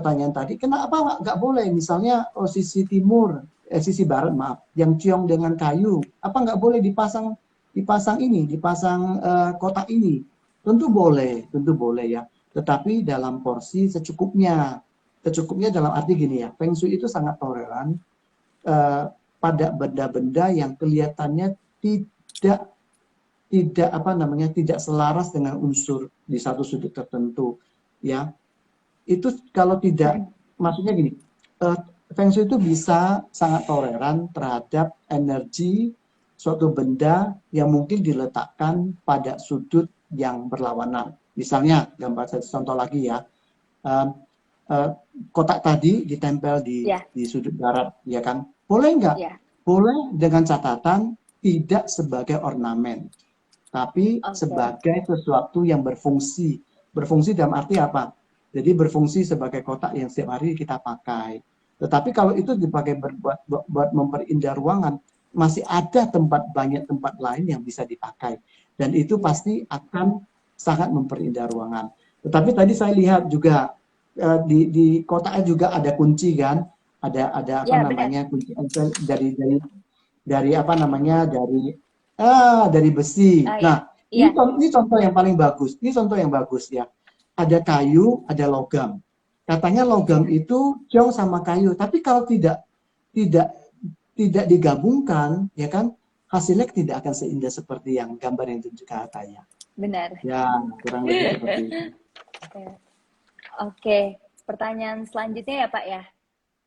pertanyaan tadi, kenapa nggak boleh misalnya sisi timur, sisi barat maaf, yang ciong dengan kayu, apa nggak boleh dipasang kotak ini? Tentu boleh ya. Tetapi dalam porsi secukupnya. Secukupnya dalam arti gini ya, Feng Shui itu sangat toleran pada benda-benda yang kelihatannya tidak selaras dengan unsur di satu sudut tertentu, ya. Itu kalau tidak, maksudnya gini, Feng Shui itu bisa sangat toleran terhadap energi suatu benda yang mungkin diletakkan pada sudut yang berlawanan. Misalnya, gambar contoh lagi ya, kotak tadi ditempel di sudut barat, ya kan? Boleh nggak? Boleh dengan catatan tidak sebagai ornamen, tapi sebagai sesuatu yang berfungsi. Berfungsi dalam arti apa? Jadi berfungsi sebagai kotak yang setiap hari kita pakai. Tetapi kalau itu dipakai buat memperindah ruangan, masih ada banyak tempat lain yang bisa dipakai. Dan itu pasti akan sangat memperindah ruangan. Tetapi tadi saya lihat juga di kotaknya juga ada kunci kan? Ada kunci dari besi. Nah, ini contoh yang paling bagus. Ini contoh yang bagus ya. Ada kayu, ada logam. Katanya logam itu ciong sama kayu, tapi kalau tidak digabungkan, ya kan, hasilnya tidak akan seindah seperti yang gambar yang ditunjukkan katanya. Benar. Ya, kurang lebih seperti itu. Oke, pertanyaan selanjutnya ya Pak ya.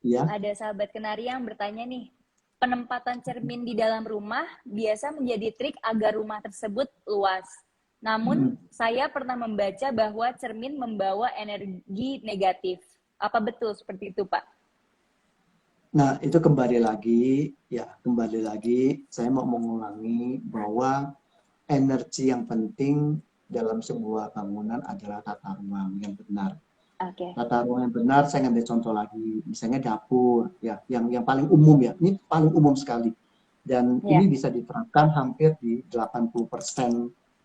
Ya. Ada sahabat kenari yang bertanya nih, penempatan cermin di dalam rumah biasa menjadi trik agar rumah tersebut luas. Namun, saya pernah membaca bahwa cermin membawa energi negatif. Apa betul seperti itu, Pak? Nah, itu kembali lagi, saya mau mengulangi bahwa energi yang penting dalam sebuah bangunan adalah tata ruang yang benar. Tata ruang yang benar, saya ngambil contoh lagi, misalnya dapur, ya, yang paling umum ya, ini paling umum sekali. Dan ini bisa diterapkan hampir di 80%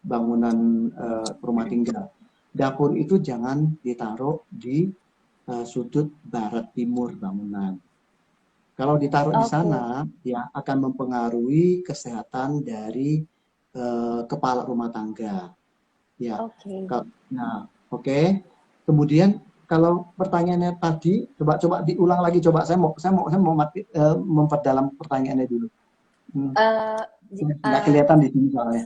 bangunan rumah tinggal. Dapur itu jangan ditaruh di sudut barat timur bangunan. Kalau ditaruh di sana, ya akan mempengaruhi kesehatan dari kepala rumah tangga. Ya. Nah, Kemudian kalau pertanyaannya tadi, coba diulang lagi, coba saya mau memperdalam pertanyaannya dulu. Nggak kelihatan di sini soalnya.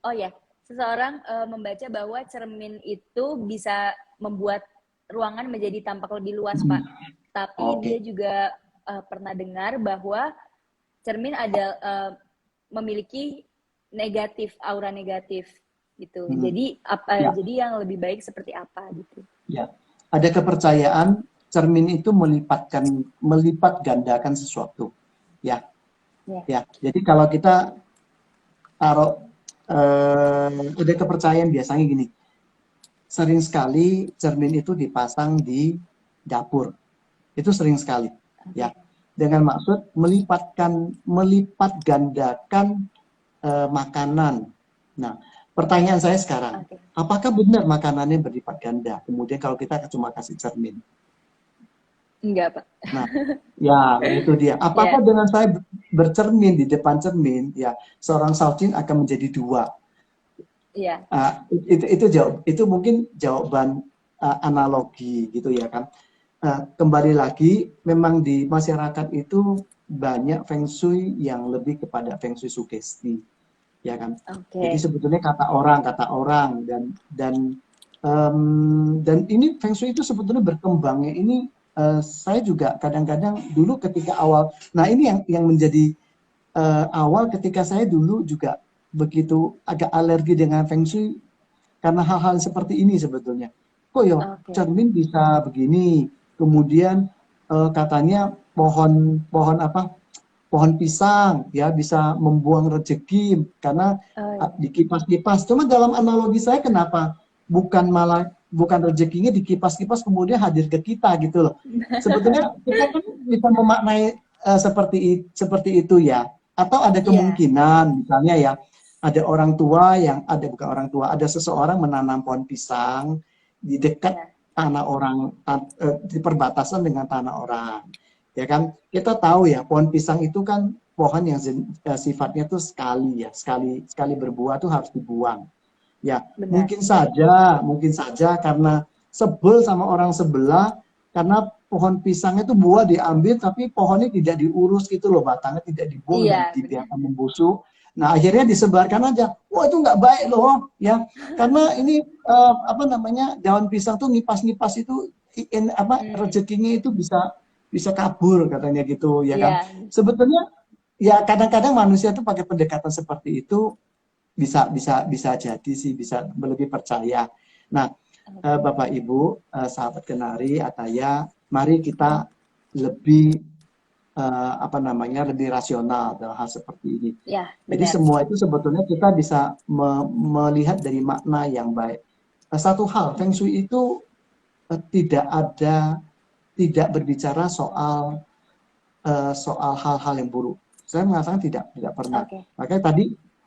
Oh ya, seseorang membaca bahwa cermin itu bisa membuat ruangan menjadi tampak lebih luas, Pak. Tapi dia juga pernah dengar bahwa cermin ada memiliki aura negatif gitu. Jadi jadi yang lebih baik seperti apa gitu? Ya, ada kepercayaan cermin itu melipat gandakan sesuatu. Ya. Jadi kalau kita taruh ada kepercayaan biasanya gini, sering sekali cermin itu dipasang di dapur, itu sering sekali, ya, dengan maksud melipat gandakan makanan. Nah, pertanyaan saya sekarang, apakah benar makanannya berlipat ganda? Kemudian kalau kita cuma kasih cermin? Enggak, Pak. Nah, ya itu dia. Apakah dengan saya bercermin di depan cermin, ya seorang Shaoqing akan menjadi dua? Iya. Itu mungkin jawaban analogi gitu ya kan. Kembali lagi, memang di masyarakat itu banyak Feng Shui yang lebih kepada Feng Shui sugesti, ya kan. Jadi sebetulnya kata orang dan ini Feng Shui itu sebetulnya berkembangnya ini. Saya juga kadang-kadang dulu ketika awal, nah ini yang menjadi awal ketika saya dulu juga begitu agak alergi dengan Feng Shui karena hal-hal seperti ini sebetulnya. Kok ya cermin bisa begini, kemudian katanya pohon pisang ya bisa membuang rezeki karena dikipas-kipas. Cuma dalam analogi saya kenapa bukan rezekinya dikipas-kipas kemudian hadir ke kita gitu loh. Sebetulnya kita kan bisa memaknai seperti itu ya. Atau ada kemungkinan misalnya ya ada ada seseorang menanam pohon pisang di dekat tanah orang, di perbatasan dengan tanah orang. Ya kan? Kita tahu ya, pohon pisang itu kan pohon yang sifatnya tuh sekali ya, sekali berbuah tuh harus dibuang. Ya, Benar. mungkin saja karena sebel sama orang sebelah, karena pohon pisangnya itu buah diambil tapi pohonnya tidak diurus gitu loh, batangnya tidak dibuang dan Iya, benar. dibiarkan membusuk. Nah, akhirnya disebarkan aja. Wah, itu nggak baik loh, ya. Karena ini apa namanya, daun pisang tuh ngipas-ngipas itu Hmm. rezekinya itu bisa bisa kabur katanya gitu, ya kan. Iya. Sebetulnya ya kadang-kadang manusia tuh pakai pendekatan seperti itu bisa bisa bisa jadi sih, bisa lebih percaya. Nah, Oke. Bapak Ibu, sahabat kenari, Ataya, mari kita lebih apa namanya, lebih rasional dalam hal seperti ini. Ya, Jadi benar. semua itu sebetulnya kita bisa melihat dari makna yang baik. Satu hal, Feng Shui itu tidak ada, tidak berbicara soal soal hal-hal yang buruk. Saya mengatakan tidak pernah. Oke. Makanya tadi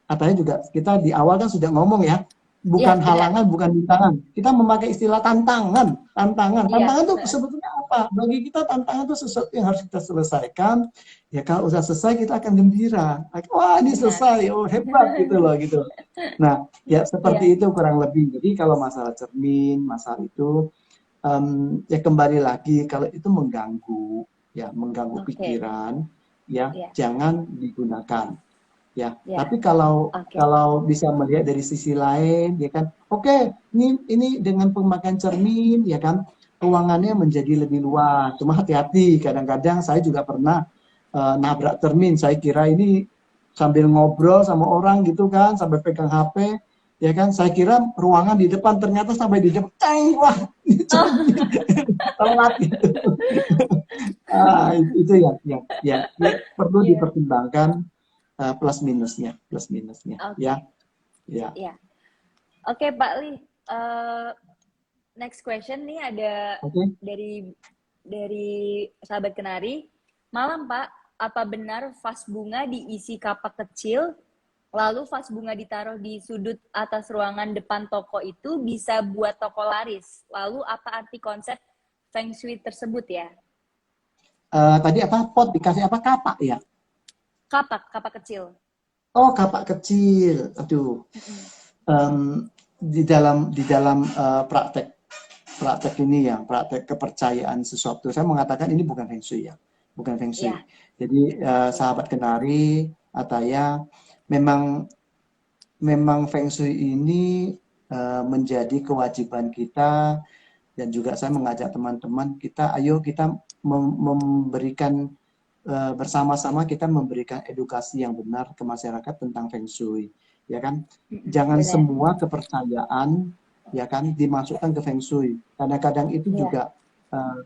katanya juga kita di awal kan sudah ngomong ya, Iya, bukan benar. halangan, bukan rintangan. Kita memakai istilah tantangan, tantangan. Iya, Tantangan itu benar. sebetulnya apa? Bagi kita tantangan itu sesuatu yang harus kita selesaikan. Ya kalau udah selesai kita akan gembira. Wah ini Benar. selesai, oh hebat gitu loh gitu. Nah ya Iya. seperti itu kurang lebih. Jadi kalau masalah cermin, masalah itu ya kembali lagi kalau itu mengganggu, ya mengganggu Oke. pikiran, ya Iya. jangan digunakan, ya. Iya. Tapi kalau Oke. kalau bisa melihat dari sisi lain, ya kan, oke, ini dengan pemakaian cermin, ya kan, ruangannya menjadi lebih luas. Cuma hati-hati, kadang-kadang saya juga pernah nabrak cermin. Saya kira ini sambil ngobrol sama orang gitu kan, sambil pegang HP, ya kan. Saya kira ruangan di depan, ternyata sampai di depan, wah, ini Oh, cermin telat gitu. Itu yang perlu iya. dipertimbangkan, plus minusnya, ya, Oke. ya. Iya. Oke, Pak Li. Eh, next question nih ada Oke. dari sahabat kenari. Malam, Pak. Apa benar vas bunga diisi kapak kecil, lalu vas bunga ditaruh di sudut atas ruangan depan toko itu bisa buat toko laris? Lalu apa arti konsep Feng Shui tersebut ya? Tadi apa, pot dikasih apa, kapak ya? Kapak, kapak kecil. Oh, kapak kecil. Aduh. Mm-mm. Di dalam praktek praktek ini ya, praktek kepercayaan sesuatu. Saya mengatakan ini bukan feng shui ya, bukan feng shui. Ya, Jadi oke. sahabat kenari, Ataya, memang memang feng shui ini menjadi kewajiban kita, dan juga saya mengajak teman-teman kita, ayo kita memberikan bersama-sama, kita memberikan edukasi yang benar ke masyarakat tentang feng shui, ya kan? Mm-mm, Jangan benar. semua kepercayaan, ya kan, dimasukkan ke feng shui. Kadang-kadang itu Ya, juga uh,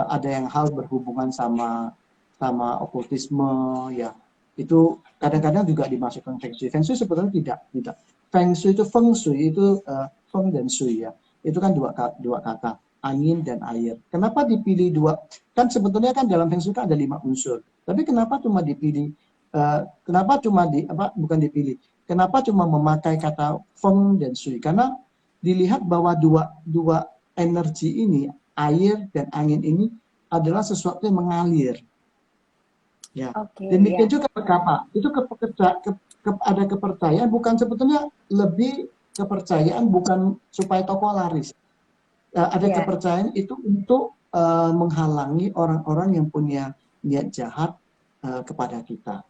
ada yang hal berhubungan sama sama okultisme, ya. Itu kadang-kadang juga dimasukkan feng shui. Feng shui sebetulnya tidak. Feng shui itu, feng shui itu feng dan shui ya. Itu kan dua kata, angin dan air. Kenapa dipilih dua? Kan sebetulnya kan dalam feng shui kan ada 5 unsur. Tapi kenapa cuma dipilih? Kenapa cuma bukan dipilih? Kenapa cuma memakai kata feng dan shui? Karena dilihat bahwa dua dua energi ini, air dan angin ini adalah sesuatu yang mengalir. Ya, oke, demikian ya. juga apa? Itu ada kepercayaan, bukan sebetulnya lebih kepercayaan bukan supaya toko laris. Ada Ya, kepercayaan itu untuk menghalangi orang-orang yang punya niat jahat kepada kita.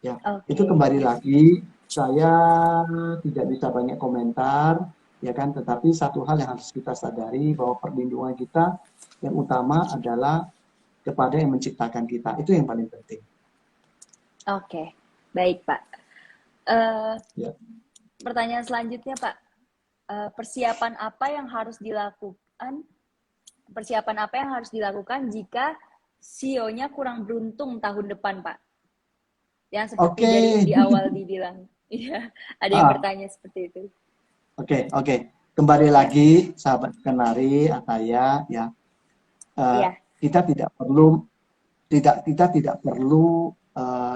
Ya, itu oke. kembali lagi, saya tidak bisa banyak komentar, ya kan. Tetapi satu hal yang harus kita sadari, bahwa perlindungan kita yang utama adalah kepada yang menciptakan kita. Itu yang paling penting. Oke, baik Pak. Eh, Ya. pertanyaan selanjutnya Pak, persiapan apa yang harus dilakukan? Persiapan apa yang harus dilakukan jika CEO-nya kurang beruntung tahun depan Pak? Yang seperti Oke. dari di awal dibilang. Iya, ada yang Ah, bertanya seperti itu. oke. Kembali Ya, lagi, sahabat kenari, Ataya, ya. Eh, iya, kita tidak perlu kita tidak perlu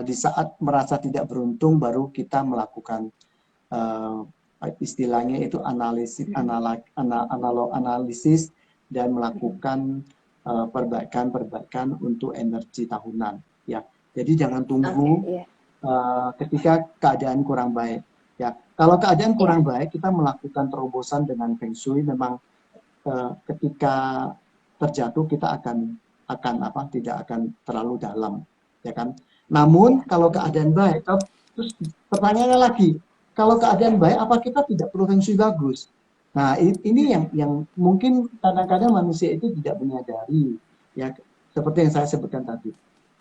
di saat merasa tidak beruntung baru kita melakukan istilahnya itu analisis, mm-mm. analisis dan melakukan perbaikan-perbaikan untuk energi tahunan. Ya, jadi jangan tunggu ketika keadaan kurang baik. Ya, kalau keadaan kurang baik, kita melakukan terobosan dengan Feng Shui. Memang ketika terjatuh kita akan tidak akan terlalu dalam, ya kan. Namun kalau keadaan baik, terus pertanyaannya lagi, kalau keadaan baik, apa kita tidak perlu Feng Shui bagus? Nah, ini yang mungkin kadang-kadang manusia itu tidak menyadari, ya, seperti yang saya sebutkan tadi.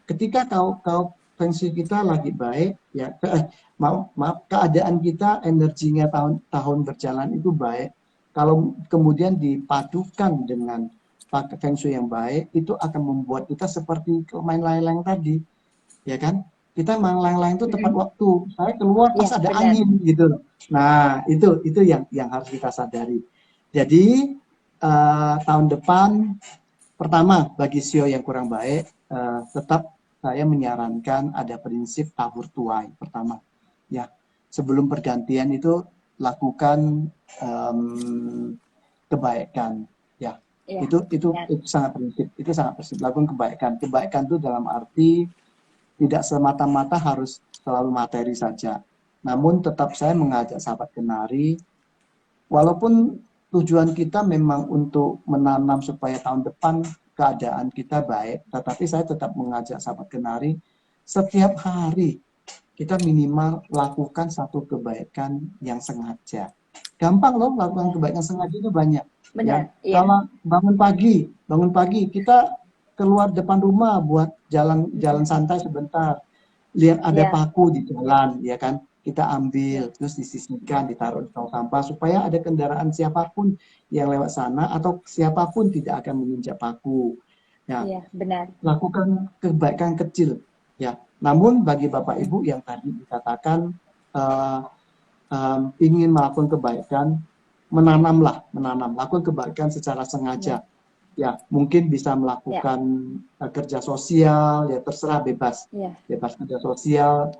Ketika kau Feng Shui kita lagi baik, ya, maaf, keadaan kita energinya tahun berjalan itu baik. Kalau kemudian dipadukan dengan pakai Feng Shui yang baik, itu akan membuat kita seperti main layang-layang tadi, ya kan? Kita main layang-layang itu tepat waktu. Saya keluar pas ada angin gitu. Nah, itu yang harus kita sadari. Jadi tahun depan, pertama bagi sio yang kurang baik, tetap saya menyarankan ada prinsip tabur tuai. Pertama, ya, sebelum pergantian itu lakukan kebaikan, ya. Itu sangat prinsip, lakukan kebaikan itu dalam arti tidak semata-mata harus selalu materi saja, namun tetap saya mengajak sahabat kenari, walaupun tujuan kita memang untuk menanam supaya tahun depan keadaan kita baik, tetapi saya tetap mengajak sahabat kenari setiap hari kita minimal lakukan satu kebaikan yang sengaja. Gampang loh melakukan kebaikan sengaja itu banyak. Benar, ya. Kalau bangun pagi kita keluar depan rumah buat jalan santai sebentar, lihat ada paku di jalan, ya kan, kita ambil terus disisihkan, ditaruh di tong sampah supaya ada kendaraan siapapun yang lewat sana atau siapapun tidak akan menginjak paku. Ya, benar. Lakukan kebaikan kecil, ya. Namun bagi Bapak Ibu yang tadi dikatakan ingin melakukan kebaikan, menanam, lakukan kebaikan secara sengaja. Ya, mungkin bisa melakukan kerja sosial, ya terserah, bebas kerja sosial.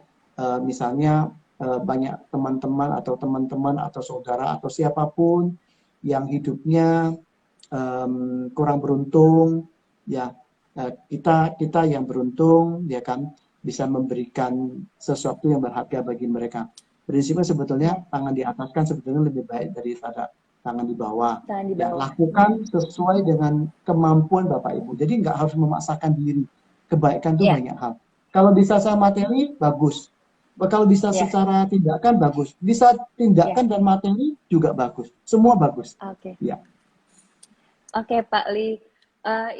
Misalnya banyak teman-teman atau saudara atau siapapun yang hidupnya kurang beruntung, ya, kita yang beruntung, ya kan, bisa memberikan sesuatu yang berharga bagi mereka. Prinsipnya sebetulnya tangan di atas kan sebetulnya lebih baik daripada tangan di bawah. Ya, lakukan sesuai dengan kemampuan Bapak Ibu. Jadi nggak harus memaksakan diri. Kebaikan itu banyak hal. Kalau bisa secara materi, bagus. Kalau bisa secara tindakan, bagus. Bisa tindakan dan materi juga bagus. Semua bagus. Ya. Oke, Pak Li.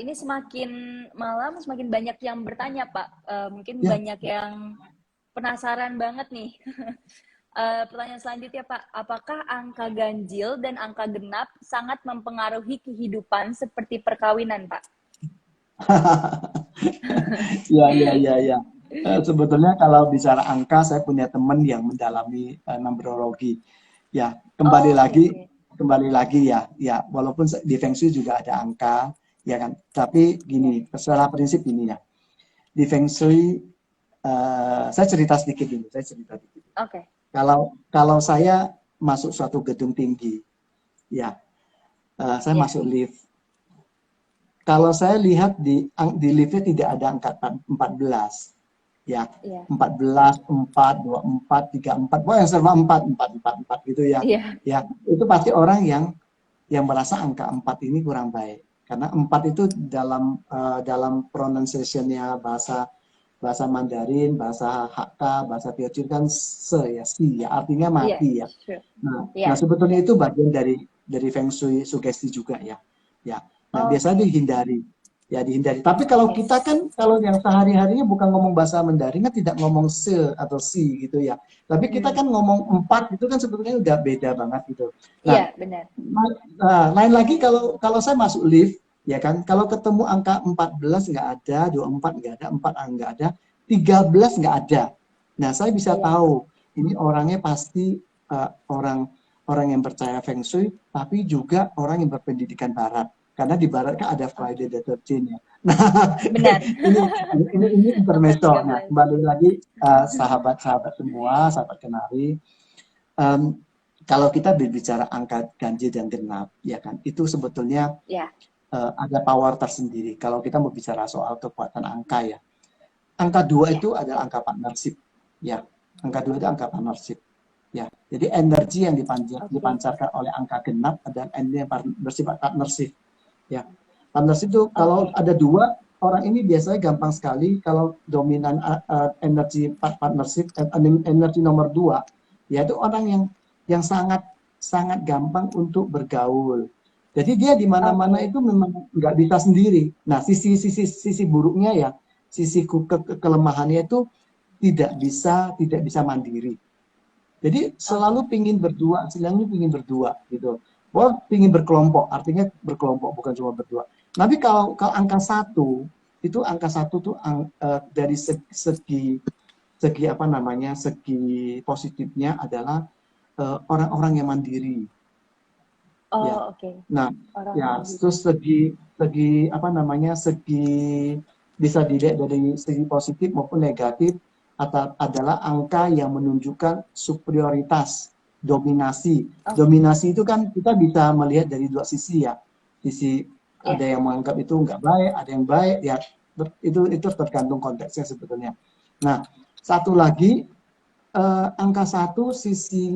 Ini semakin malam, semakin banyak yang bertanya, Pak. Mungkin banyak yang penasaran banget nih. Pertanyaan selanjutnya, Pak, apakah angka ganjil dan angka genap sangat mempengaruhi kehidupan seperti perkawinan, Pak? Ya. Sebetulnya kalau bicara angka, saya punya teman yang mendalami numerologi. Ya, kembali lagi ya. Walaupun di Feng Shui juga ada angka, ya kan. Tapi gini, secara prinsip ini ya. Di Feng Shui, saya cerita sedikit dulu. Oke. Kalau saya masuk suatu gedung tinggi, ya, saya masuk lift. Kalau saya lihat di liftnya tidak ada angka 14, ya, 14, 4, 24, 34, yang serba 4 gitu ya. Ya, itu pasti orang yang merasa angka 4 ini kurang baik. Karena 4 itu dalam pronunciation-nya bahasa Mandarin, bahasa Hakka, bahasa Teochew kan si, ya, artinya mati, ya. Nah, sebetulnya itu bagian dari Feng Shui sugesti juga, ya. Nah, biasanya dihindari. Tapi kalau kita kan, kalau yang sehari-harinya bukan ngomong bahasa Mandarin, kan tidak ngomong se atau si gitu ya. Tapi kita kan ngomong 4 itu kan sebetulnya udah beda banget gitu. Iya, benar. Lain lagi kalau saya masuk lift, ya kan, kalau ketemu angka 14 nggak ada, 24 nggak ada, 4 nggak ada, 13 nggak ada. Nah, saya bisa tahu ini orangnya pasti orang yang percaya Feng Shui, tapi juga orang yang berpendidikan Barat. Karena di Barat kan ada Friday the 13th, ya. Nah, benar. ini intermezzo. Nah, kembali lagi sahabat-sahabat semua, sahabat kenari. Kalau kita berbicara angka ganjil dan genap, ya kan, itu sebetulnya ada power tersendiri. Kalau kita mau bicara soal kekuatan angka ya. Angka 2 Ya. itu adalah angka partnership. Ya, angka 2 itu angka partnership. Ya, jadi energi yang dipancarkan oleh angka genap adalah energi yang partnership. Ya, partnership itu kalau ada 2 orang ini biasanya gampang sekali kalau dominan energi partnership, energi nomor 2, yaitu orang yang sangat sangat gampang untuk bergaul. Jadi dia di mana-mana itu memang nggak bisa sendiri. Nah, sisi buruknya ya, sisi kelemahannya itu tidak bisa mandiri. Jadi selalu pingin berdua gitu. Wah, pingin berkelompok, artinya berkelompok bukan cuma berdua. Tapi kalau angka 1 itu tuh dari segi apa namanya, segi positifnya adalah orang-orang yang mandiri. Ya. Nah, ya terus segi apa namanya, bisa dilihat dari segi positif maupun negatif adalah angka yang menunjukkan superioritas, dominasi. Dominasi itu kan kita bisa melihat dari 2 sisi ya. Sisi ada yang menganggap itu nggak baik, ada yang baik, ya itu tergantung konteksnya sebetulnya. Nah, satu lagi angka 1 sisi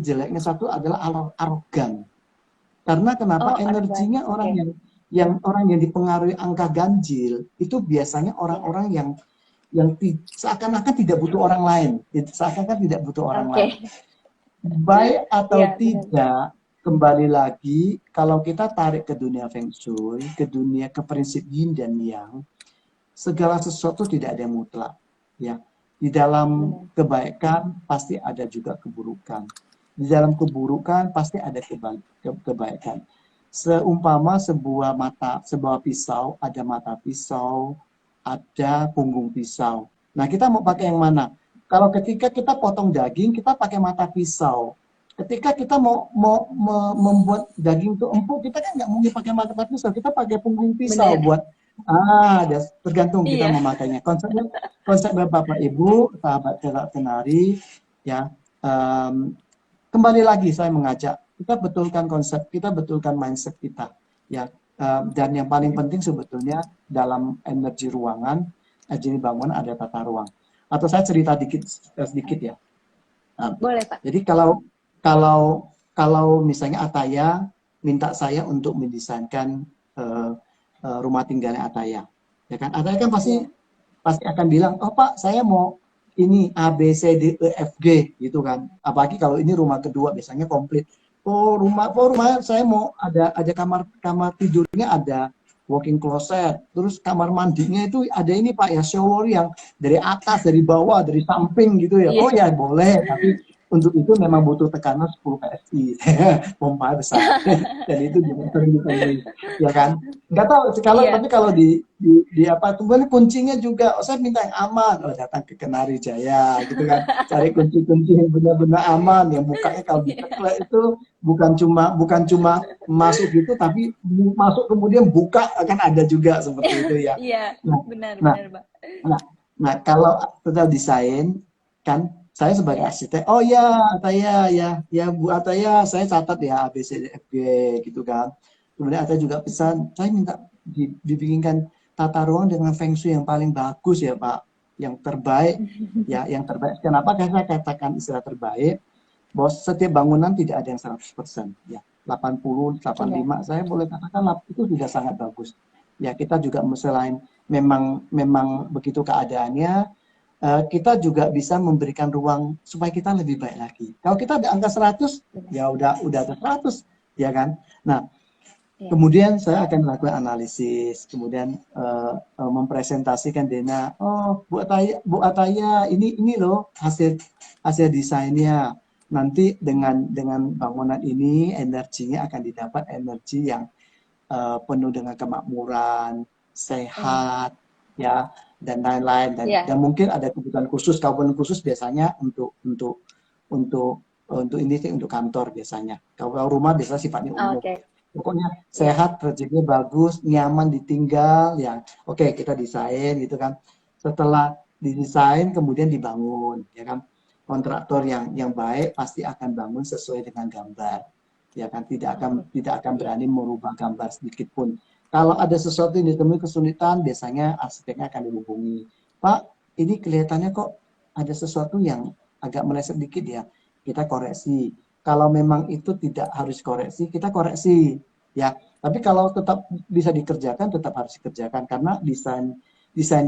jeleknya 1 adalah arogan. Karena kenapa? Energinya orang yang dipengaruhi angka ganjil itu biasanya orang-orang yang seakan-akan tidak butuh orang lain, lain. Baik atau tidak, kembali lagi kalau kita tarik ke dunia Feng Shui, ke prinsip Yin dan Yang, segala sesuatu tidak ada yang mutlak. Ya, di dalam kebaikan pasti ada juga keburukan. Di dalam keburukan pasti ada kebaikan. Seumpama sebuah pisau, ada mata pisau, ada punggung pisau. Nah, kita mau pakai yang mana? Kalau ketika kita potong daging, kita pakai mata pisau. Ketika kita mau membuat daging itu empuk, kita kan nggak mungkin pakai mata pisau, kita pakai punggung pisau buat tergantung kita memakainya. Konsepnya Bapak Ibu, sahabat Kenari, ya. Kembali lagi saya mengajak kita betulkan konsep, kita betulkan mindset kita, ya. Dan yang paling penting sebetulnya dalam energi ruangan, energi bangunan ada tata ruang. Atau saya cerita sedikit ya. Boleh, Pak. Jadi kalau misalnya Ataya minta saya untuk mendesainkan rumah tinggalnya Ataya, ya kan? Ataya kan pasti akan bilang, oh Pak, saya mau ini A B C D E F G gitu kan. Apalagi kalau ini rumah kedua biasanya komplit. Rumah saya mau ada kamar tidurnya, ada walking closet, terus kamar mandinya itu ada ini Pak ya, shower yang dari atas, dari bawah, dari samping gitu ya. Oh ya boleh, tapi untuk itu memang butuh tekanan 10 PSI, pompa besar. Dan itu juga sering ditemui, ya kan? Nggak tahu tapi kalau di apa tuh, kuncinya juga, saya minta yang aman, datang ke Kenari Jaya gitu kan, cari kunci yang benar-benar aman, yang bukanya kalau diteklek itu bukan cuma masuk gitu, tapi masuk kemudian buka, akan ada juga seperti itu ya. Iya, benar Pak. Nah, kalau total desain kan saya sebagai arsitek, oh ya Ataya ya Bu Ataya, saya catat ya A B C D F G gitu kan. Kemudian Ataya juga pesan, saya minta dibikinkan tata ruang dengan feng shui yang paling bagus ya Pak, yang terbaik ya, yang terbaik. Kenapa saya katakan istilah terbaik? Bahwa setiap bangunan tidak ada yang 100% ya. 80, 85 saya boleh katakan itu sudah sangat bagus. Ya, kita juga selain memang begitu keadaannya, kita juga bisa memberikan ruang supaya kita lebih baik lagi. Kalau kita ada angka 100, ya udah ada 100, ya kan? Nah, kemudian saya akan melakukan analisis, kemudian mempresentasikan Dena, oh Bu Ataya, ini loh hasil desainnya. Nanti dengan bangunan ini energinya akan didapat energi yang penuh dengan kemakmuran, sehat, ya, dan lain-lain, dan mungkin ada kebutuhan khusus. Kebutuhan khusus biasanya untuk ini sih, untuk kantor biasanya. Kalau rumah biasanya sifatnya umum. Pokoknya sehat, rezekinya bagus, nyaman ditinggal, ya. Oke, kita desain gitu kan. Setelah didesain kemudian dibangun, ya kan. Kontraktor yang baik pasti akan bangun sesuai dengan gambar. Ya kan, tidak akan berani merubah gambar sedikit pun. Kalau ada sesuatu yang ditemui kesulitan, biasanya arsiteknya akan dihubungi. Pak, ini kelihatannya kok ada sesuatu yang agak meleset dikit ya. Kita koreksi. Kalau memang itu tidak harus koreksi, kita koreksi. Ya, tapi kalau tetap bisa dikerjakan, tetap harus dikerjakan karena desain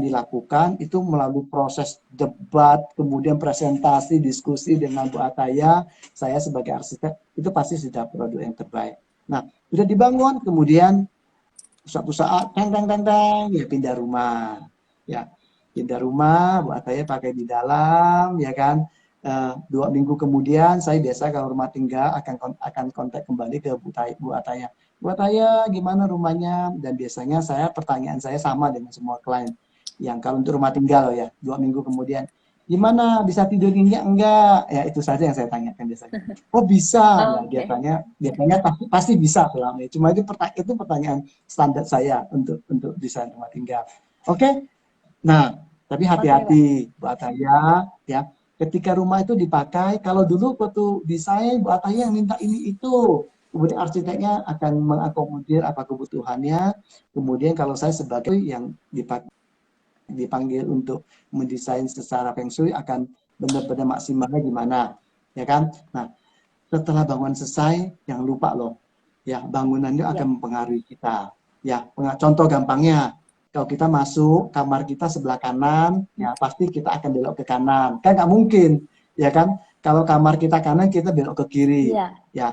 dilakukan itu melalui proses debat, kemudian presentasi, diskusi dengan Bu Ataya. Saya sebagai arsitek itu pasti sudah produk yang terbaik. Nah, sudah dibangun, kemudian suatu saat teng teng teng teng ya pindah rumah, ya pindah rumah, Bu Ataya pakai di dalam, ya kan. 2 minggu kemudian saya biasa kalau rumah tinggal akan kontak kembali ke Bu Ataya. Bu Ataya gimana rumahnya? Dan biasanya pertanyaan saya sama dengan semua klien yang kalau untuk rumah tinggal ya 2 minggu kemudian gimana bisa tidur nyenyak enggak, ya itu saja yang saya tanyakan biasanya. Oh bisa ya, Oke. biasanya pasti bisa selama ini. Cuma itu pertanyaan standar saya untuk desain rumah tinggal. Oke. Nah, tapi Oke, Pak. hati-hati Bu Ataya ya. Ketika rumah itu dipakai, kalau dulu waktu desain Bu Ataya yang minta ini itu, kemudian arsiteknya akan mengakomodir apa kebutuhannya. Kemudian kalau saya sebagai yang dipanggil untuk mendesain secara feng shui akan benar-benar maksimalnya gimana, ya kan? Nah, setelah bangunan selesai, jangan lupa loh, ya bangunannya Ya. akan mempengaruhi kita. Ya, contoh gampangnya, kalau kita masuk kamar kita sebelah kanan, ya pasti kita akan belok ke kanan. Kan nggak mungkin, ya kan? Kalau kamar kita kanan, kita belok ke kiri. Iya. Ya,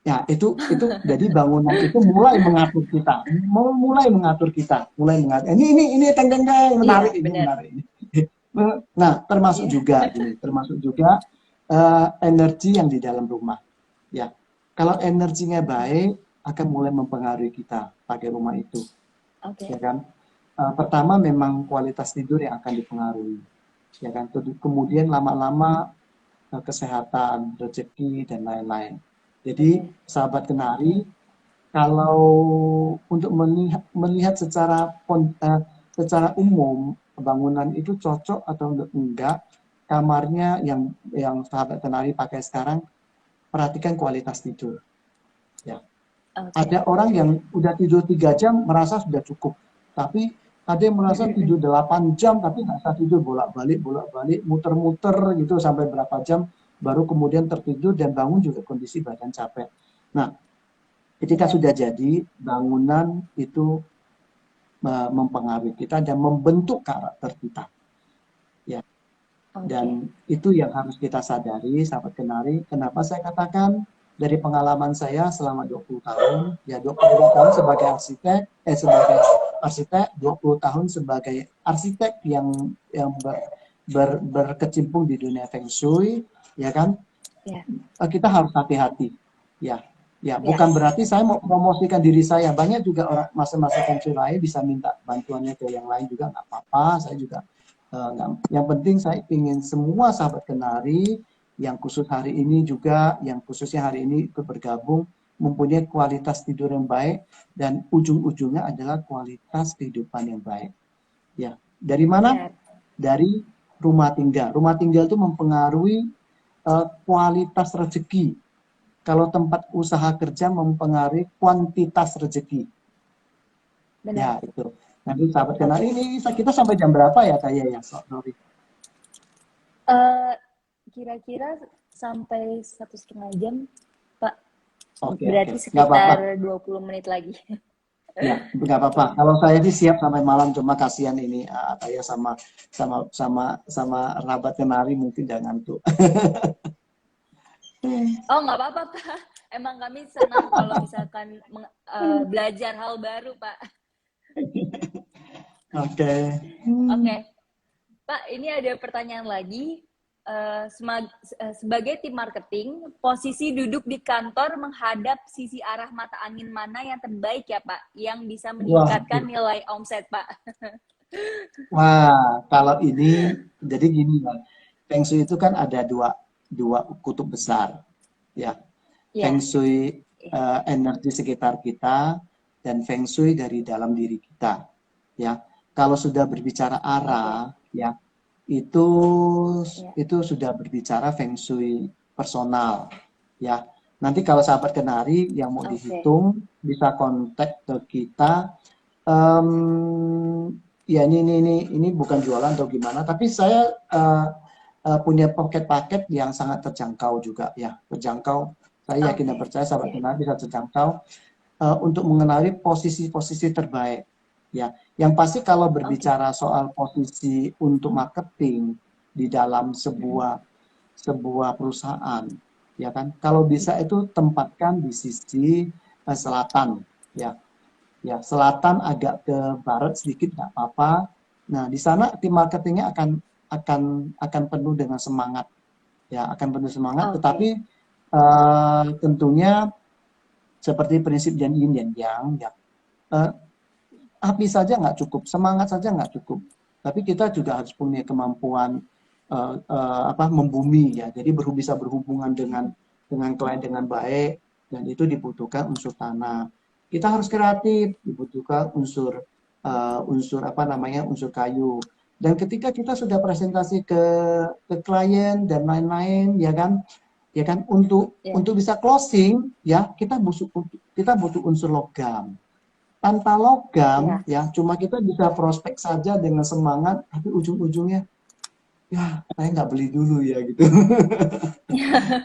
ya itu jadi bangunan itu mulai mengatur kita, mulai mengatur kita, mulai mengatur. Ini teng teng teng Iya, menarik ini benar. menarik ini. Nah, termasuk Iya. juga gini, termasuk juga energi yang di dalam rumah. Ya, kalau energinya baik akan mulai mempengaruhi kita pakai rumah itu, ya Oke. kan? Pertama memang kualitas tidur yang akan dipengaruhi, ya kan? Kemudian lama-lama kesehatan, rezeki dan lain-lain. Jadi Benar. sahabat kenari, kalau untuk melihat secara umum bangunan itu cocok atau enggak, kamarnya yang sahabat kenari pakai sekarang, perhatikan kualitas tidur. Ya. Oke. Ada orang yang udah tidur 3 jam merasa sudah cukup, tapi ada yang merasa tidur 8 jam tapi nggak bisa tidur, bolak-balik, muter-muter gitu sampai berapa jam baru kemudian tertidur dan bangun juga kondisi badan capek. Nah, ketika Benar. sudah jadi, bangunan itu mempengaruhi kita dan membentuk karakter kita. Ya, Oke. dan itu yang harus kita sadari, sahabat kenari. Kenapa saya katakan dari pengalaman saya selama 20 tahun, ya 22 tahun sebagai arsitek, 20 tahun sebagai arsitek yang berkecimpung di dunia feng shui, ya kan? Ya. Kita harus hati-hati. Ya, ya, Ya. bukan berarti saya mau promosikan diri saya. Banyak juga orang masa-masa feng shui lain bisa minta bantuannya ke yang lain juga nggak apa-apa. Saya juga yang penting saya ingin semua sahabat kenari yang khusus hari ini juga, yang khususnya hari ini ikut bergabung, mempunyai kualitas tidur yang baik dan ujung-ujungnya adalah kualitas kehidupan yang baik. Ya, dari mana? Benar. Dari rumah tinggal. Rumah tinggal itu mempengaruhi kualitas rezeki. Kalau tempat usaha kerja mempengaruhi kuantitas rezeki. Ya, Benar. itu. Nanti sahabat kenal Oke. ini kita sampai jam berapa ya Taya ya? Sorry. Eh, kira-kira sampai 1,5 jam, Pak. Oke, Berarti nggak apa-apa. sekitar 20 menit lagi. Ya, nggak apa-apa. Oke. Kalau saya sih siap sampai malam, cuma kasihan ini Taya sama rabat kenari mungkin jangan ngantuk. Oh, nggak apa-apa, Pak. Emang kami senang kalau misalkan belajar hal baru, Pak. Oke. Oke. Pak, ini ada pertanyaan lagi. Sebagai tim marketing, posisi duduk di kantor menghadap sisi arah mata angin mana yang terbaik ya, Pak? Yang bisa meningkatkan nilai omset, Pak? Wah, kalau ini jadi gini kan. Feng Shui itu kan ada dua kutub besar. Ya, Feng Ya. Shui energi sekitar kita dan Feng Shui dari dalam diri kita. Ya, kalau sudah berbicara arah, ya itu Ya. sudah berbicara Feng Shui personal. Ya, Nanti kalau sahabat kenari yang mau Oke. dihitung bisa kontak ke kita. Ya ini bukan jualan atau gimana, tapi saya punya paket-paket yang sangat terjangkau juga ya, terjangkau. Saya yakin dan Oke. percaya sahabat Ya. kenari bisa terjangkau untuk mengenali posisi-posisi terbaik. Ya, yang pasti kalau Oke. berbicara soal posisi untuk marketing di dalam Mm-mm. sebuah perusahaan, ya kan? Kalau bisa itu tempatkan di sisi selatan, ya. Ya, selatan agak ke barat sedikit nggak apa-apa. Nah, di sana tim marketingnya akan penuh dengan semangat, ya, akan penuh semangat. Oke. Tetapi tentunya seperti prinsip yin yin dan yang, ya, eh, api saja nggak cukup, semangat saja nggak cukup. Tapi kita juga harus punya kemampuan membumi ya. Jadi bisa berhubungan dengan klien dengan baik dan itu dibutuhkan unsur tanah. Kita harus kreatif, dibutuhkan unsur kayu. Dan ketika kita sudah presentasi ke klien dan lain-lain, ya kan Ya. untuk bisa closing ya kita butuh unsur logam. Tanpa logam, Ya. ya cuma kita bisa prospek saja dengan semangat, tapi ujung-ujungnya, ya saya nggak beli dulu ya gitu.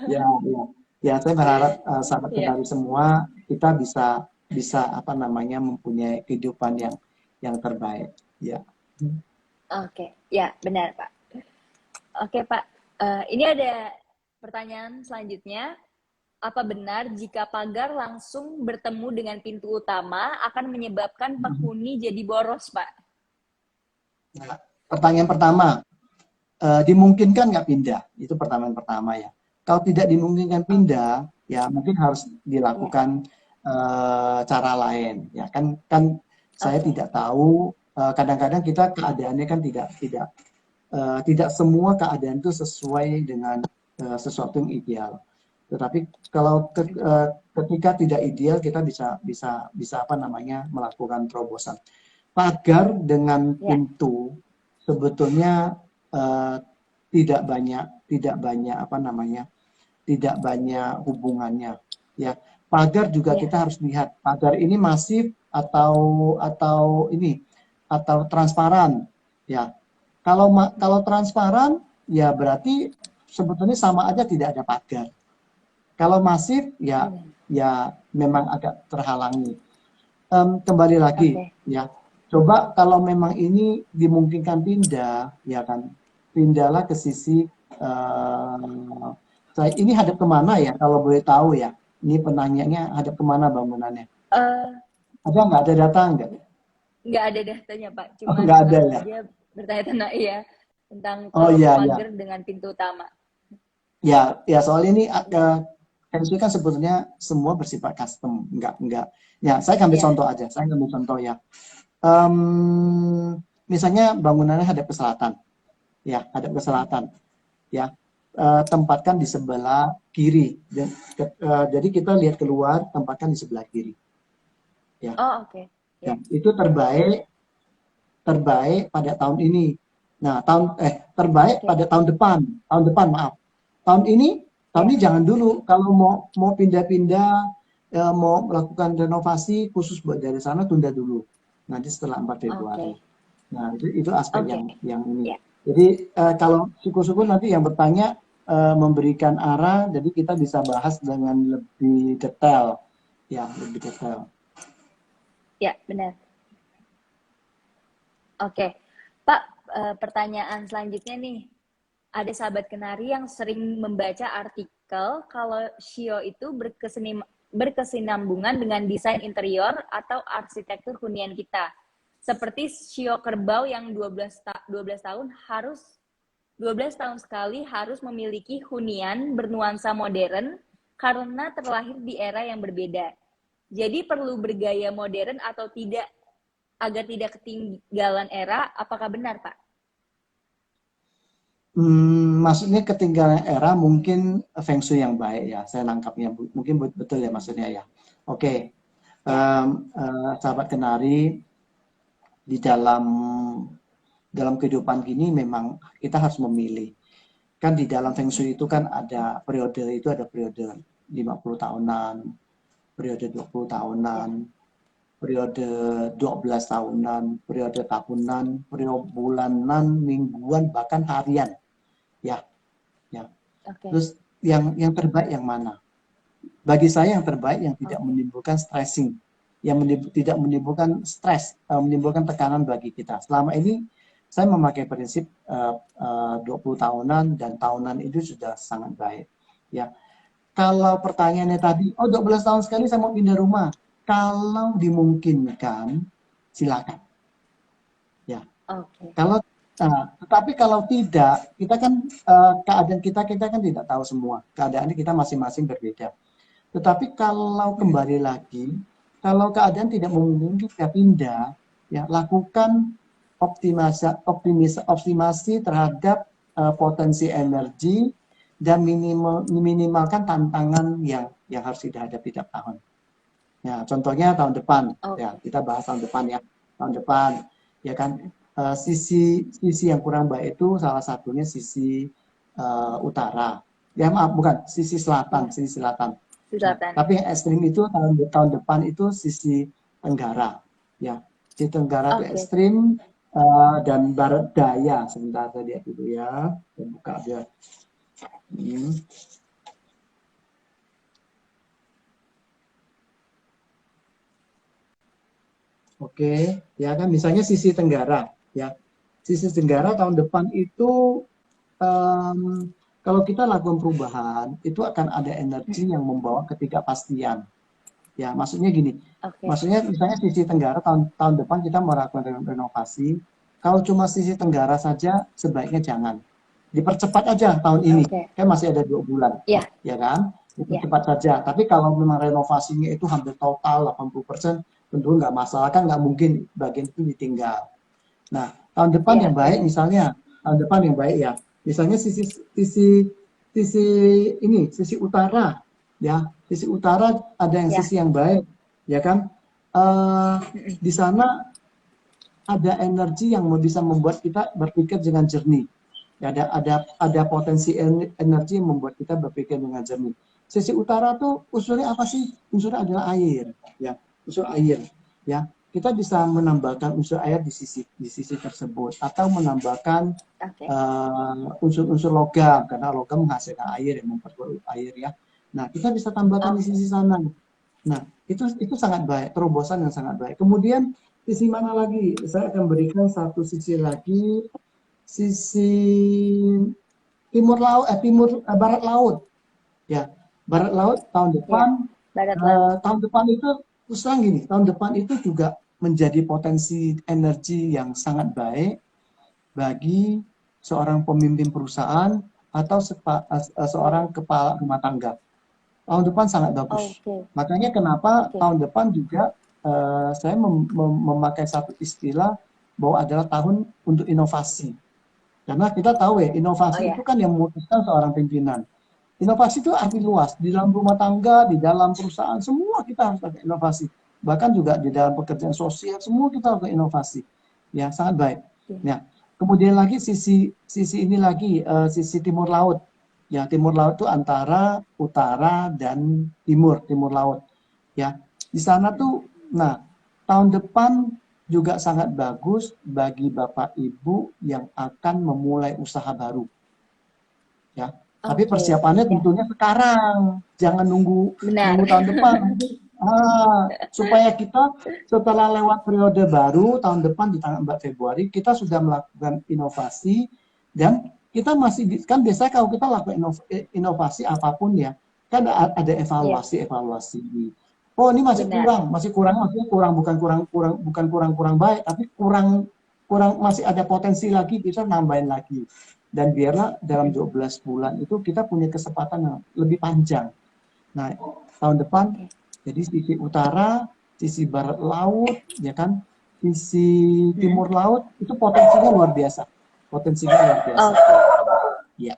Ya, ya, ya saya berharap sahabat Ya. kenari semua kita bisa bisa mempunyai kehidupan yang terbaik. Ya. Oke. Ya, benar, Pak. Oke, Pak. Ini ada pertanyaan selanjutnya. Apa benar jika pagar langsung bertemu dengan pintu utama akan menyebabkan penghuni jadi boros, Pak? Nah, pertanyaan pertama, dimungkinkan nggak pindah? Itu pertanyaan pertama ya. Kalau tidak dimungkinkan Oke. pindah, ya mungkin harus Ya. dilakukan cara lain. Ya kan saya Oke. tidak tahu. Kadang-kadang kita keadaannya kan tidak semua keadaan itu sesuai dengan sesuatu yang ideal. Tetapi kalau ketika tidak ideal kita bisa melakukan terobosan. Pagar dengan Ya. pintu sebetulnya eh, tidak banyak hubungannya ya. Pagar juga Ya. kita harus lihat pagar ini masif atau transparan ya. Kalau transparan ya berarti sebetulnya sama aja tidak ada pagar. Kalau masif ya Benar. ya memang agak terhalangi. Kembali lagi Oke. ya. Coba kalau memang ini dimungkinkan pindah, ya kan, pindahlah ke sisi saya ini hadap kemana ya kalau boleh tahu ya. Ini penanyanya hadap kemana bangunannya? Eh, Ada data nggak? nggak ada datanya, Pak. Oh, Cuman nggak ada langsung ya. aja bertanya tentang iya, tentang Oh kalau iya ya. pagar dengan pintu utama. Ya, ya soal ini Feng Shui kan sebetulnya semua bersifat custom, enggak. Ya, saya ambil Ya. contoh aja. Saya ambil contoh ya. Em, Misalnya bangunannya hadap ke selatan, ya, hadap ke selatan, ya. Tempatkan di sebelah kiri. Jadi kita lihat keluar, tempatkan di sebelah kiri, ya. Oh, oke. Ya, Ya. itu terbaik terbaik pada tahun ini. Nah, terbaik Oke. pada tahun depan maaf. Tahun ini, Ya. jangan dulu. Kalau mau pindah-pindah, mau melakukan renovasi khusus buat dari sana tunda dulu. Nanti setelah 4 Februari. Oke. Nah, itu aspek Oke. yang ini. Ya. Jadi kalau syukur-syukur nanti yang bertanya memberikan arah, jadi kita bisa bahas dengan lebih detail, ya lebih detail. Ya, benar. Oke. Pak, pertanyaan selanjutnya nih. Ada sahabat kenari yang sering membaca artikel kalau Shio itu berkesinambungan dengan desain interior atau arsitektur hunian kita. Seperti Shio kerbau yang 12 tahun 12 tahun sekali harus memiliki hunian bernuansa modern karena terlahir di era yang berbeda. Jadi perlu bergaya modern atau tidak agar tidak ketinggalan era, apakah benar, Pak? Maksudnya ketinggalan era mungkin Feng Shui yang baik ya, saya nangkapnya mungkin betul ya maksudnya ya. Oke, Ya. sahabat kenari di dalam kehidupan gini memang kita harus memilih. Kan di dalam Feng Shui itu kan ada periode. 50 tahunan, periode 20 tahunan, periode 12 tahunan, periode tahunan, periode bulanan, mingguan, bahkan harian. Ya, ya. Terus yang terbaik yang mana? Bagi saya yang terbaik yang tidak menimbulkan stressing, yang tidak menimbulkan stres, menimbulkan tekanan bagi kita. Selama ini saya memakai prinsip 20 tahunan dan tahunan itu sudah sangat baik. Ya, kalau pertanyaannya tadi, oh 12 tahun sekali saya mau pindah rumah. Kalau dimungkinkan, silakan. Ya. Kalau tetapi kalau tidak, kita kan keadaan kita kan tidak tahu semua. Keadaan kita masing-masing berbeda. Tetapi kalau kembali lagi, kalau keadaan tidak memungkinkan kita pindah, ya lakukan optimasi terhadap potensi energi dan minimalkan tantangan yang harus dihadapi tiap tahun. Ya, contohnya tahun depan, ya kita bahas tahun depan ya, tahun depan, ya kan sisi yang kurang baik itu salah satunya sisi utara, ya maaf bukan sisi selatan, sisi selatan. Nah, tapi yang ekstrim itu tahun depan itu sisi tenggara, ya sisi tenggara itu ekstrim dan barat daya. Sebentar saya lihat dulu ya, saya buka aja. Oke, ya kan misalnya sisi tenggara, ya sisi tenggara tahun depan itu kalau kita lakukan perubahan itu akan ada energi yang membawa ketidakpastian. Ya, maksudnya gini, maksudnya misalnya sisi tenggara tahun depan kita melakukan renovasi, kalau cuma sisi tenggara saja sebaiknya jangan. Dipercepat aja tahun ini, kan masih ada 2 bulan, ya kan? Dipercepat saja. Tapi kalau memang renovasinya itu hampir total 80%, tentu nggak masalah, kan nggak mungkin bagian itu ditinggal. Nah, tahun depan yang baik misalnya, tahun depan yang baik ya, misalnya sisi utara, ya, sisi utara ada yang sisi yang baik, ya kan? Di sana ada energi yang bisa membuat kita berpikir dengan jernih. Ada potensi energi yang membuat kita berpikir dengan jernih. Sisi utara tuh unsurnya apa sih? Unsurnya adalah air, ya, unsur air, ya. Kita bisa menambahkan unsur air di sisi tersebut atau menambahkan unsur-unsur logam karena logam menghasilkan air yang memperkuat air ya. Nah, kita bisa tambahkan di sisi sana. Nah, itu sangat baik, terobosan yang sangat baik. Kemudian sisi mana lagi? Saya akan berikan satu sisi lagi, sisi barat laut. Ya, barat laut tahun depan. Tahun depan itu terus terang gini, tahun depan itu juga menjadi potensi energi yang sangat baik bagi seorang pemimpin perusahaan atau seorang kepala rumah tangga. Tahun depan sangat bagus. Makanya kenapa tahun depan juga saya memakai satu istilah bahwa adalah tahun untuk inovasi. Karena kita tahu ya, inovasi itu kan yang memutuskan seorang pimpinan. Inovasi itu arti luas, di dalam rumah tangga, di dalam perusahaan, semua kita harus ada inovasi. Bahkan juga di dalam pekerjaan sosial, semua kita harus inovasi. Ya, sangat baik. Nah, kemudian lagi sisi ini lagi, sisi timur laut. Ya, timur laut itu antara utara dan timur laut. Ya, di sana tuh, nah, tahun depan juga sangat bagus bagi Bapak Ibu yang akan memulai usaha baru. Ya, tapi persiapannya tentunya sekarang, jangan nunggu tahun depan. Supaya kita setelah lewat periode baru tahun depan di tanggal 4 Februari kita sudah melakukan inovasi dan kita masih kan biasanya kalau kita lakukan inovasi apapun ya kan ada evaluasi. Oh ini masih kurang bukan kurang baik tapi kurang masih ada potensi lagi kita nambahin lagi. Dan biarlah dalam 12 bulan itu kita punya kesempatan yang lebih panjang. Nah, tahun depan jadi sisi utara, sisi barat laut, ya kan, sisi timur laut itu potensinya luar biasa. Ya.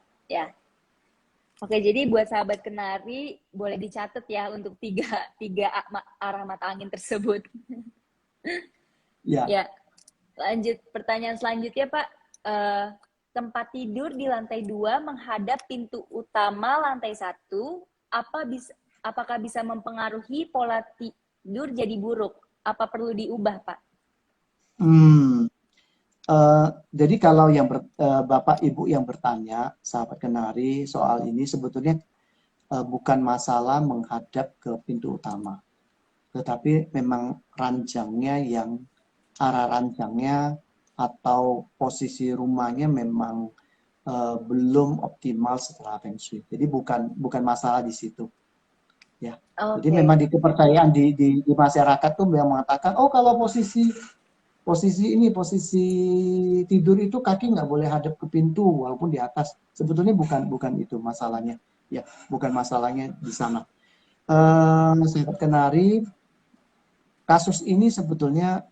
Oke, jadi buat sahabat Kenari boleh dicatat ya untuk tiga arah mata angin tersebut. Ya. Lanjut pertanyaan selanjutnya Pak. Tempat tidur di lantai 2 menghadap pintu utama lantai 1, apakah bisa mempengaruhi pola tidur jadi buruk? Apa perlu diubah, Pak? Hmm. Jadi kalau yang Bapak Ibu yang bertanya, sahabat Kenari, soal ini sebetulnya bukan masalah menghadap ke pintu utama, tetapi memang ranjangnya yang arah ranjangnya atau posisi rumahnya memang belum optimal setelah Feng Shui. Jadi bukan masalah di situ. Ya, jadi Oke. memang di kepercayaan di masyarakat tuh yang mengatakan, oh kalau posisi ini posisi tidur itu kaki nggak boleh hadap ke pintu walaupun di atas, sebetulnya bukan itu masalahnya, ya bukan masalahnya di sana. Sahabat Kenari, kasus ini sebetulnya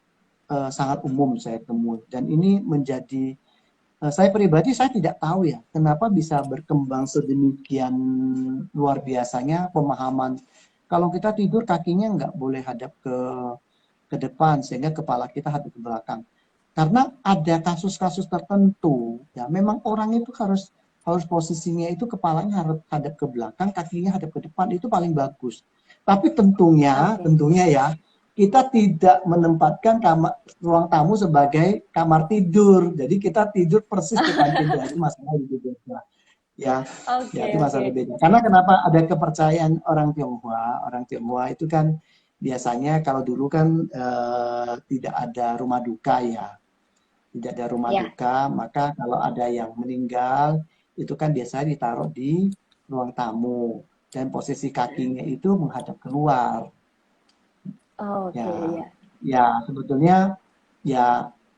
sangat umum saya temui dan ini menjadi saya pribadi saya tidak tahu ya kenapa bisa berkembang sedemikian luar biasanya pemahaman kalau kita tidur kakinya nggak boleh hadap ke depan sehingga kepala kita hadap ke belakang. Karena ada kasus-kasus tertentu, ya memang orang itu harus posisinya itu kepalanya harus hadap ke belakang, kakinya hadap ke depan, itu paling bagus. Tapi Oke. tentunya ya kita tidak menempatkan ruang tamu sebagai kamar tidur. Jadi kita tidur persis depan pintu, itu masalah lebih beda. Ya, ya Oke, itu masalah oke. lebih beda. Karena kenapa ada kepercayaan orang Tionghoa? Orang Tionghoa itu kan biasanya kalau dulu kan tidak ada rumah duka ya, tidak ada rumah Ya. duka, maka kalau ada yang meninggal itu kan biasanya ditaruh di ruang tamu dan posisi kakinya itu menghadap keluar. Oke, Ya, ya. ya sebetulnya ya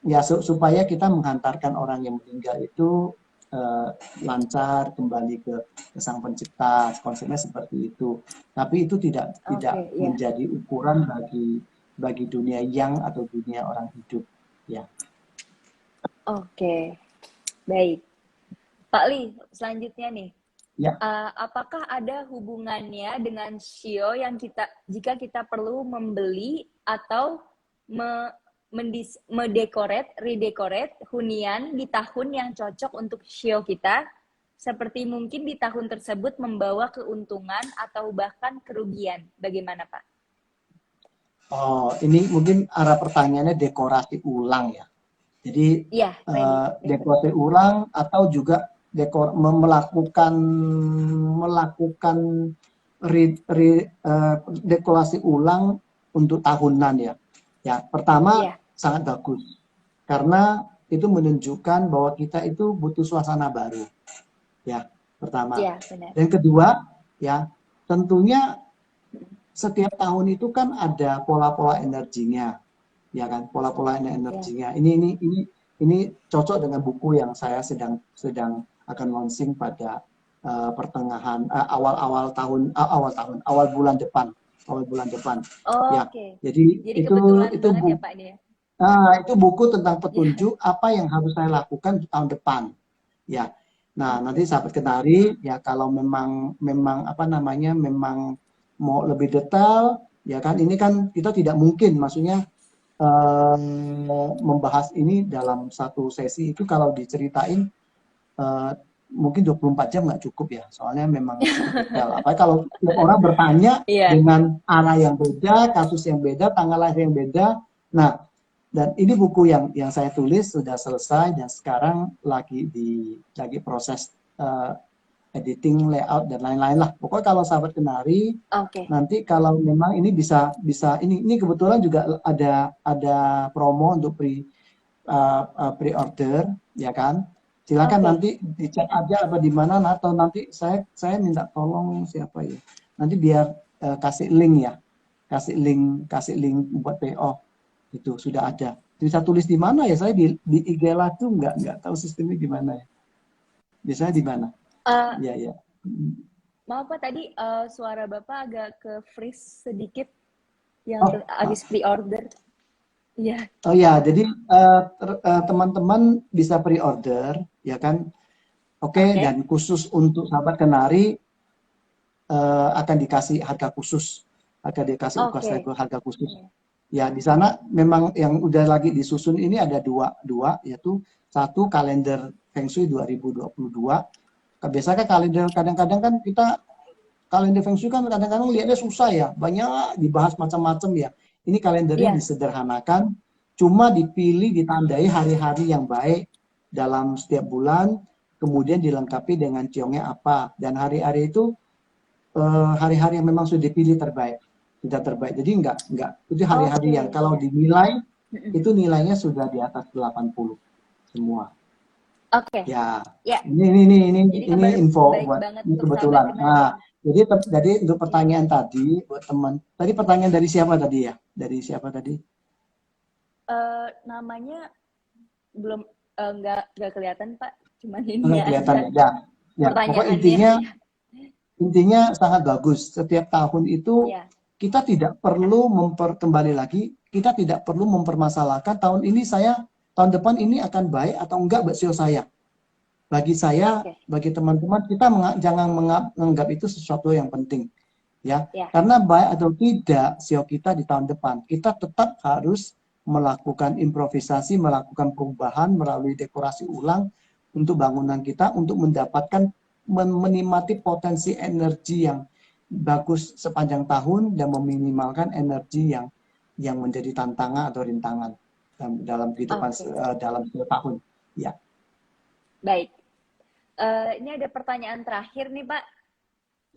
ya supaya kita menghantarkan orang yang meninggal itu eh, lancar kembali ke Sang Pencipta, konsepnya seperti itu. Tapi itu tidak Oke, tidak ya. menjadi ukuran bagi dunia yang atau dunia orang hidup. Ya, Oke. Baik. Pak Li, selanjutnya nih. ya. Apakah ada hubungannya dengan shio yang jika kita perlu membeli atau redecorate hunian di tahun yang cocok untuk shio kita, seperti mungkin di tahun tersebut membawa keuntungan atau bahkan kerugian. Bagaimana, Pak? Oh, ini mungkin arah pertanyaannya dekorasi ulang ya. Jadi Iya, dekorasi redecorate. ulang atau juga melakukan dekorasi ulang untuk tahunan ya. Ya, pertama Iya, sangat bagus karena itu menunjukkan bahwa kita itu butuh suasana baru. Ya, pertama. iya, benar. Dan kedua, ya, tentunya setiap tahun itu kan ada pola-pola energinya, ya kan, pola-pola Iya. energinya. Ini cocok dengan buku yang saya sedang akan launching pada pertengahan awal bulan depan, Oh, ya. oke. Jadi Jadi kebetulan banget ya, Pak, ini ya. itu buku tentang Iya, petunjuk apa yang harus saya lakukan di tahun depan, ya. Nah, nanti oke. sahabat Kenari, ya kalau memang memang apa namanya, memang mau lebih detail, ya kan, ini kan kita tidak mungkin, maksudnya membahas ini dalam satu sesi itu kalau diceritain eh, mungkin 24 jam nggak cukup ya, soalnya memang cukup detail. Apalagi kalau tiap orang bertanya Iya. dengan arah yang beda, kasus yang beda, tanggal lahir yang beda. Nah, dan ini buku yang saya tulis sudah selesai dan sekarang lagi proses editing, layout dan lain-lain lah. Pokoknya kalau sahabat Kenari Oke. nanti kalau memang ini bisa ini kebetulan juga ada promo untuk pre-order ya kan. Silakan Oke. nanti dicek aja apa di mana atau nanti saya minta tolong siapa ya. Nanti biar kasih link ya. Kasih link buat PO itu sudah ada. Bisa tulis di mana ya? Saya di Igela tuh nggak tahu sistemnya gimana ya. Biasanya di mana? Eh, Iya, ya. Maaf Pak, tadi suara Bapak agak ke freeze sedikit yang Oh, habis pre-order. Iya, oh ya, jadi teman-teman bisa pre-order, ya kan? Oke, oke. dan khusus untuk sahabat Kenari akan dikasih harga khusus, Oke. harga khusus. Iya. Ya, di sana memang yang udah lagi disusun ini ada dua, yaitu satu kalender Feng Shui 2022. Biasanya kalender kadang-kadang kan kita kalender Feng Shui kan kadang-kadang lihatnya susah ya, banyak dibahas macam-macam ya. Ini kalendernya Iya. disederhanakan, cuma dipilih, ditandai hari-hari yang baik dalam setiap bulan, kemudian dilengkapi dengan ciongnya apa. Dan hari-hari itu hari-hari yang memang sudah dipilih terbaik, tidak terbaik. Jadi enggak itu hari-hari Oke. yang kalau Iya. dinilai itu nilainya sudah di atas 80 semua. Oke. Ya, Ya. Jadi ini kabar info baik buat banget ini untuk sahabat kebetulan. kenari. Nah, jadi untuk Iya. pertanyaan tadi buat teman, tadi pertanyaan dari siapa tadi ya? Dari siapa tadi? Namanya belum nggak kelihatan Pak, cuman Nggak ininya kelihatan aja ya. Ya, ya. Pokok pertanyaannya. intinya sangat bagus. Setiap tahun itu Iya, kita tidak perlu kembali lagi, kita tidak perlu mempermasalahkan tahun ini tahun depan ini akan baik atau enggak buat SEO saya. Bagi saya, oke, bagi teman-teman, kita jangan menganggap itu sesuatu yang penting, ya. ya, Karena baik atau tidak SEO kita di tahun depan, kita tetap harus melakukan improvisasi, melakukan perubahan melalui dekorasi ulang untuk bangunan kita, untuk mendapatkan menikmati potensi energi yang bagus sepanjang tahun dan meminimalkan energi yang menjadi tantangan atau rintangan dalam kehidupan oke, dalam 1 tahun. Ya, baik. Ini ada pertanyaan terakhir nih Pak.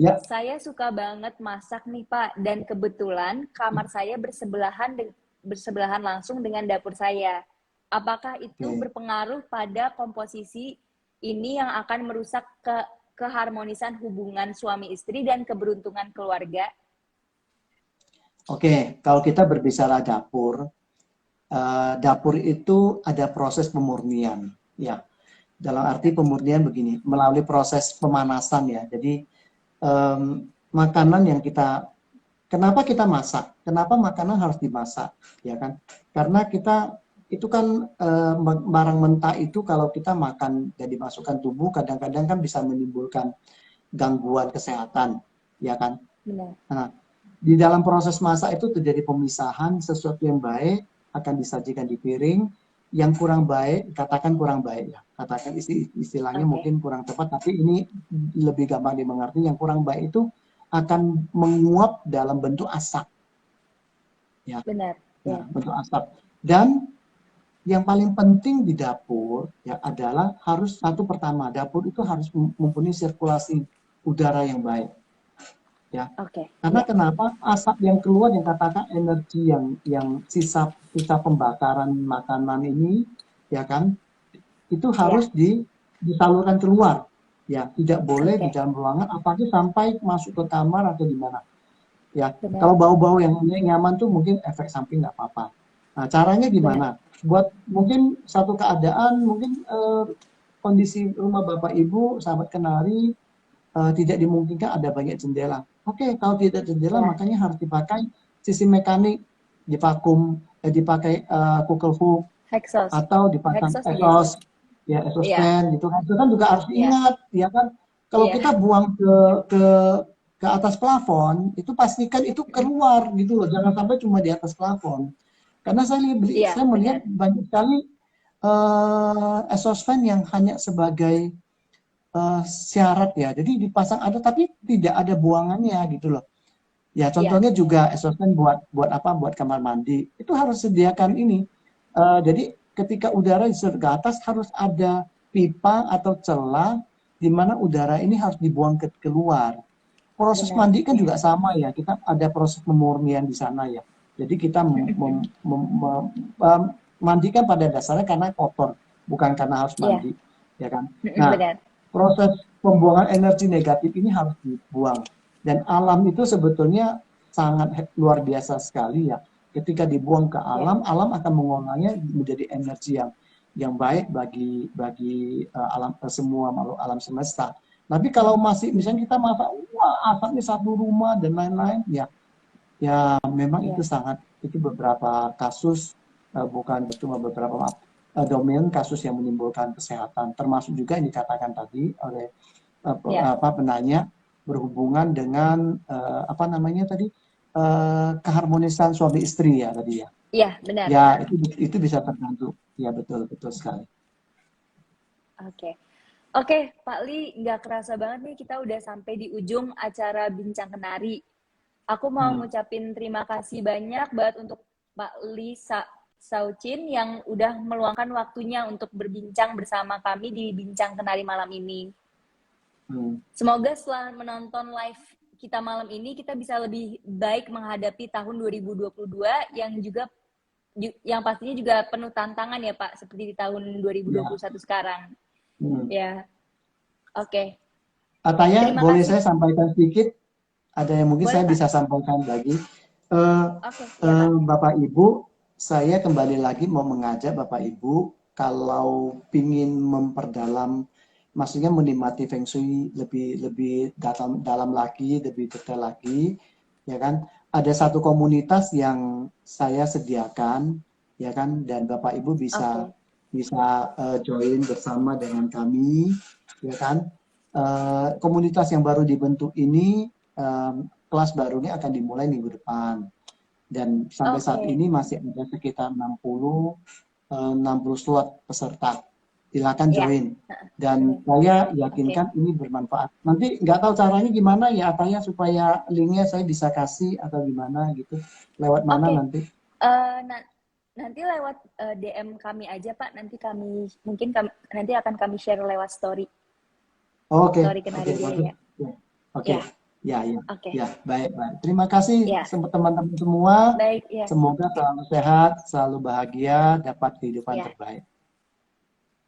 ya. Saya suka banget masak nih Pak, dan kebetulan kamar saya bersebelahan langsung dengan dapur saya. Apakah itu Oke. berpengaruh pada komposisi ini yang akan merusak keharmonisan hubungan suami istri dan keberuntungan keluarga? Oke, kalau kita berbicara dapur, dapur itu ada proses pemurnian, ya. Dalam arti pemurnian begini, melalui proses pemanasan ya. Jadi makanan yang kenapa kita masak? Kenapa makanan harus dimasak, ya kan? Karena kita itu kan barang mentah itu kalau kita makan dan dimasukkan tubuh, kadang-kadang kan bisa menimbulkan gangguan kesehatan, ya kan? Benar. Nah, di dalam proses masak itu terjadi pemisahan, sesuatu yang baik akan disajikan di piring, yang kurang baik, katakan kurang baik ya. Katakan istilahnya Oke, mungkin kurang tepat, tapi ini lebih gampang dimengerti. Yang kurang baik itu akan menguap dalam bentuk asap. Ya, benar. ya, Ya. bentuk asap. Dan yang paling penting di dapur ya adalah pertama, dapur itu harus mempunyai sirkulasi udara yang baik. Ya, Oke, karena ya, kenapa asap yang keluar yang katakan energi yang sisa pembakaran makanan ini, ya kan, itu ya, harus disalurkan keluar. Ya, tidak boleh di oke, dalam ruangan, apalagi sampai masuk ke kamar atau di mana. Ya, benar, kalau bau-bau yang nyaman tuh mungkin efek samping nggak apa-apa. Nah, caranya benar, gimana? Buat mungkin satu keadaan, mungkin kondisi rumah Bapak Ibu, sahabat kenari, tidak dimungkinkan ada banyak jendela. Oke, kalau tidak jendela ya, makanya harus dipakai sistem mekanik, dipakai kukul hook Hexos, atau dipasang Hexos juga sih, exhaust, ya exhaust iya, fan gitu kan. Itu kan juga harus iya, diingat, ya kan. Kalau iya, kita buang ke atas plafon, itu pastikan itu keluar gitu loh, jangan sampai cuma di atas plafon. Karena iya, saya melihat benar, banyak sekali exhaust fan yang hanya sebagai syarat ya. Jadi dipasang ada tapi tidak ada buangannya gitu loh. Ya iya, contohnya benar, juga exhaust buat apa? Buat kamar mandi. Itu harus sediakan ini. Jadi ketika udara diserut ke atas harus ada pipa atau celah di mana udara ini harus dibuang keluar. Proses benar, mandi kan iya, juga sama ya. Kita ada proses pemurnian di sana ya. Jadi kita mandikan pada dasarnya karena kotor, bukan karena harus iya, mandi, ya kan? Nah, benar, proses pembuangan energi negatif ini harus dibuang. Dan alam itu sebetulnya sangat luar biasa sekali ya. Ketika dibuang ke iya, alam, alam akan mengolahnya menjadi energi yang baik bagi alam semua makhluk alam semesta. Tapi kalau masih misalnya kita masak, wah asapnya satu rumah dan lain-lain, ya memang iya, itu beberapa kasus bukan cuma beberapa maaf, domain kasus yang menimbulkan kesehatan, termasuk juga yang dikatakan tadi oleh iya, penanya berhubungan dengan apa namanya tadi keharmonisan suami istri ya tadi ya. iya, benar, Ya Pak. itu bisa terbantu. Ya betul betul sekali. Oke. Oke, Pak Li, nggak kerasa banget nih kita udah sampai di ujung acara Bincang Kenari. Aku mau Hmm. ngucapin terima kasih banyak banget untuk Pak Li Saucin yang udah meluangkan waktunya untuk berbincang bersama kami di Bincang Kenari malam ini. Hmm. Semoga setelah menonton live kita malam ini, kita bisa lebih baik menghadapi tahun 2022 yang pastinya juga penuh tantangan ya Pak, seperti di tahun Ya. 2021 sekarang. Hmm. Ya, oke. Ataya, Terima boleh kasih. saya sampaikan sedikit? Ada yang mungkin Boleh saya Pak. bisa sampaikan lagi. Eh, Oke, ya Pak. Bapak Ibu, saya kembali lagi mau mengajak Bapak Ibu kalau ingin memperdalam, maksudnya menikmati Feng Shui lebih lebih dalam lagi, lebih detail lagi, ya kan? Ada satu komunitas yang saya sediakan, ya kan? Dan Bapak Ibu bisa Oke. bisa join bersama dengan kami, ya kan? Komunitas yang baru dibentuk ini, kelas barunya akan dimulai minggu depan. Dan sampai saat Oke. ini masih ada sekitar 60 slot peserta. Silakan Ya. join. Dan saya Oke. yakinkan ini bermanfaat. Nanti nggak tahu caranya gimana ya, Atanya supaya linknya saya bisa kasih atau gimana gitu. Lewat mana Oke. nanti? Nanti lewat DM kami aja Pak. Nanti akan kami share lewat story. Oke, Story oke, Kenari bagus. Jaya. Ya. Oke, Ya. ya, ya, Oke. ya, baik, baik. Terima kasih Ya. teman-teman semua. Baik, ya. Semoga selalu sehat, selalu bahagia, dapat kehidupan Ya. terbaik.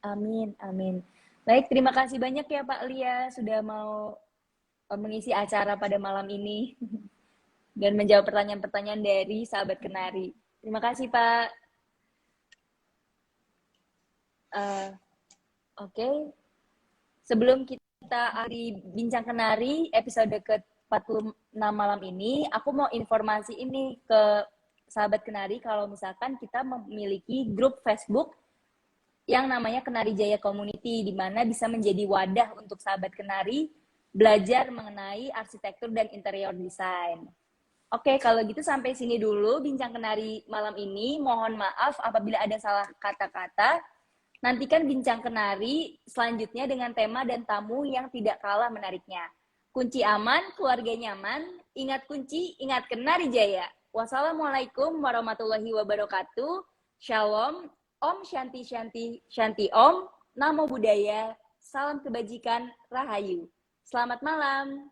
Amin, amin. Baik, terima kasih banyak ya Pak Lia sudah mau mengisi acara pada malam ini dan menjawab pertanyaan-pertanyaan dari sahabat Kenari. Terima kasih Pak. Oke. Sebelum kita akhiri Bincang Kenari episode ke-46 malam ini, aku mau informasi ini ke sahabat Kenari kalau misalkan kita memiliki grup Facebook yang namanya Kenari Jaya Community, di mana bisa menjadi wadah untuk sahabat Kenari belajar mengenai arsitektur dan interior design. Oke, kalau gitu sampai sini dulu Bincang Kenari malam ini. Mohon maaf apabila ada salah kata-kata. Nantikan Bincang Kenari selanjutnya dengan tema dan tamu yang tidak kalah menariknya. Kunci aman, keluarga nyaman, ingat kunci, ingat Kenari Jaya. Wassalamualaikum warahmatullahi wabarakatuh. Shalom, Om Shanti Shanti Shanti Om, Namo Buddhaya, salam kebajikan, Rahayu. Selamat malam.